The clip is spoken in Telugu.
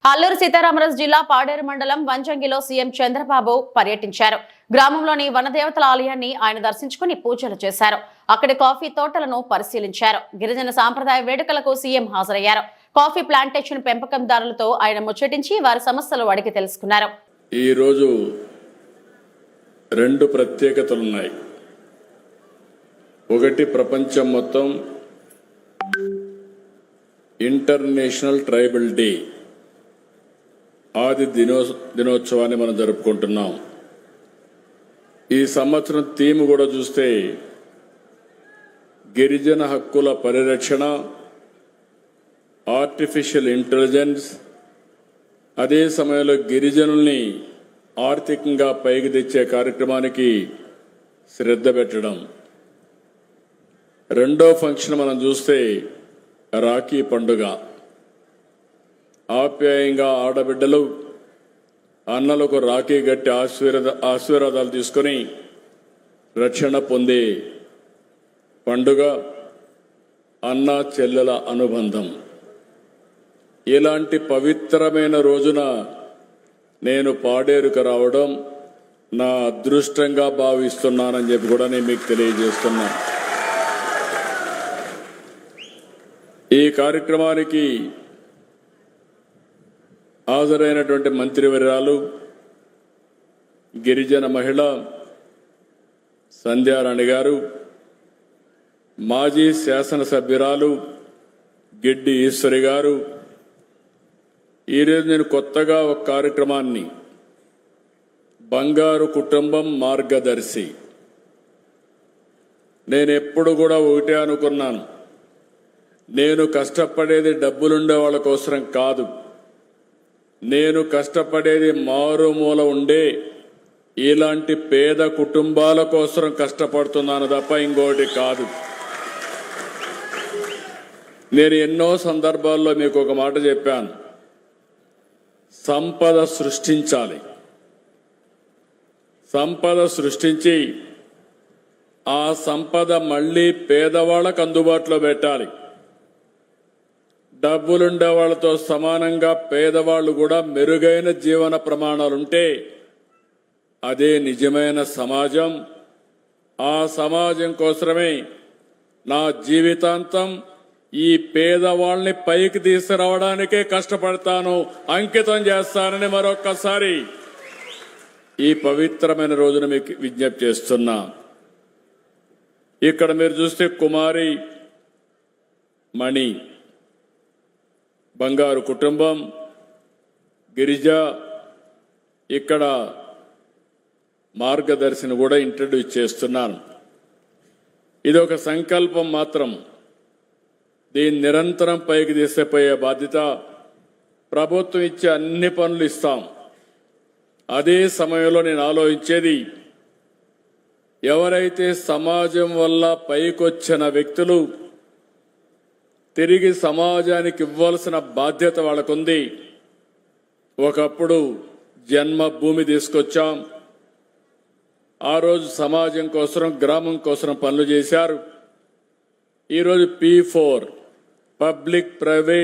అల్లూరు సీతారామరాజు జిల్లా పాడేరు మండలం వంజంగిలో సీఎం చంద్రబాబు పర్యటించారు. గ్రామంలోని వనదేవతల ఆలయాన్ని ఆయన దర్శించుకుని పూజలు చేశారు. అక్కడి కాఫీ తోటలను పరిశీలించారు. గిరిజన సాంప్రదాయ వేడుకలకు సీఎం హాజరయ్యారు. కాఫీ ప్లాంటేషన్ పెంపకందారులతో ఆయన ముచ్చటించి వారి సమస్యలు అడిగి తెలుసుకున్నారు. ఈ రోజు రెండు ప్రత్యేకతలున్నాయి. ఒకటి, ప్రపంచం మొత్తం ఇంటర్నేషనల్ ట్రైబల్ డే ఆది దినోత్సవాన్ని మనం జరుపుకుంటున్నాం. ఈ సంవత్సరం థీమ్ కూడా చూస్తే గిరిజన హక్కుల పరిరక్షణ, ఆర్టిఫిషియల్ ఇంటెలిజెన్స్, అదే సమయంలో గిరిజనుల్ని ఆర్థికంగా పైకి తెచ్చే కార్యక్రమానికి శ్రద్ధ పెట్టడం. రెండో ఫంక్షన్ మనం చూస్తే రాఖీ పండుగ. ఆప్యాయంగా ఆడబిడ్డలు అన్నలకు రాఖీ గట్టి ఆశీర్వాదాలు తీసుకొని రక్షణ పొందే పండుగ అన్న చెల్లెల అనుబంధం. ఇలాంటి పవిత్రమైన రోజున నేను పాడేరుకు రావడం నా అదృష్టంగా భావిస్తున్నానని చెప్పి కూడా నేను మీకు తెలియజేస్తున్నా. ఈ కార్యక్రమానికి హాజరైనటువంటి మంత్రివర్యాలు, గిరిజన మహిళ సంధ్యారాణి గారు, మాజీ శాసనసభ్యురాలు గిడ్డి ఈశ్వరి గారు, ఈరోజు నేను కొత్తగా ఒక కార్యక్రమాన్ని బంగారు కుటుంబం మార్గదర్శి, నేను ఎప్పుడు కూడా ఒకటే అనుకున్నాను, నేను కష్టపడేది డబ్బులుండే వాళ్ళ కోసం కాదు, నేను కష్టపడేది మారుమూల ఉండే ఇలాంటి పేద కుటుంబాల కోసం కష్టపడుతున్నాను తప్ప ఇంకోటి కాదు. నేను ఎన్నో సందర్భాల్లో మీకు ఒక మాట చెప్పాను, సంపద సృష్టించాలి. సంపద సృష్టించి ఆ సంపద మళ్ళీ పేదవాళ్ళకు అందుబాటులో పెట్టాలి. డబ్బులుండే వాళ్ళతో సమానంగా పేదవాళ్ళు కూడా మెరుగైన జీవన ప్రమాణాలుంటే అదే నిజమైన సమాజం. ఆ సమాజం కోసమే నా జీవితాంతం ఈ పేదవాళ్ళని పైకి తీసుకురావడానికే కష్టపడతాను, అంకితం చేస్తానని మరొక్కసారి ఈ పవిత్రమైన రోజున మీకు విజ్ఞప్తి చేస్తున్నా. ఇక్కడ మీరు చూస్తే కుమారి మణి, బంగారు కుటుంబం, గిరిజ, ఇక్కడ మార్గదర్శిని కూడా ఇంట్రడ్యూస్ చేస్తున్నాను. ఇది ఒక సంకల్పం మాత్రం. దీన్ని నిరంతరం పైకి తీసుకుపోయే బాధ్యత ప్రభుత్వం ఇచ్చే అన్ని పనులు ఇస్తాం. అదే సమయంలో నేను ఆలోచించేది, ఎవరైతే సమాజం వల్ల పైకొచ్చిన వ్యక్తులు తిరిగి సమాజానికి ఇవ్వాల్సిన బాధ్యత వాళ్ళకుంది. ఒకప్పుడు జన్మభూమి తీసుకొచ్చాం, ఆ రోజు సమాజం కోసం గ్రామం కోసం పనులు చేశారు. ఈరోజు P4 పబ్లిక్ ప్రైవేట్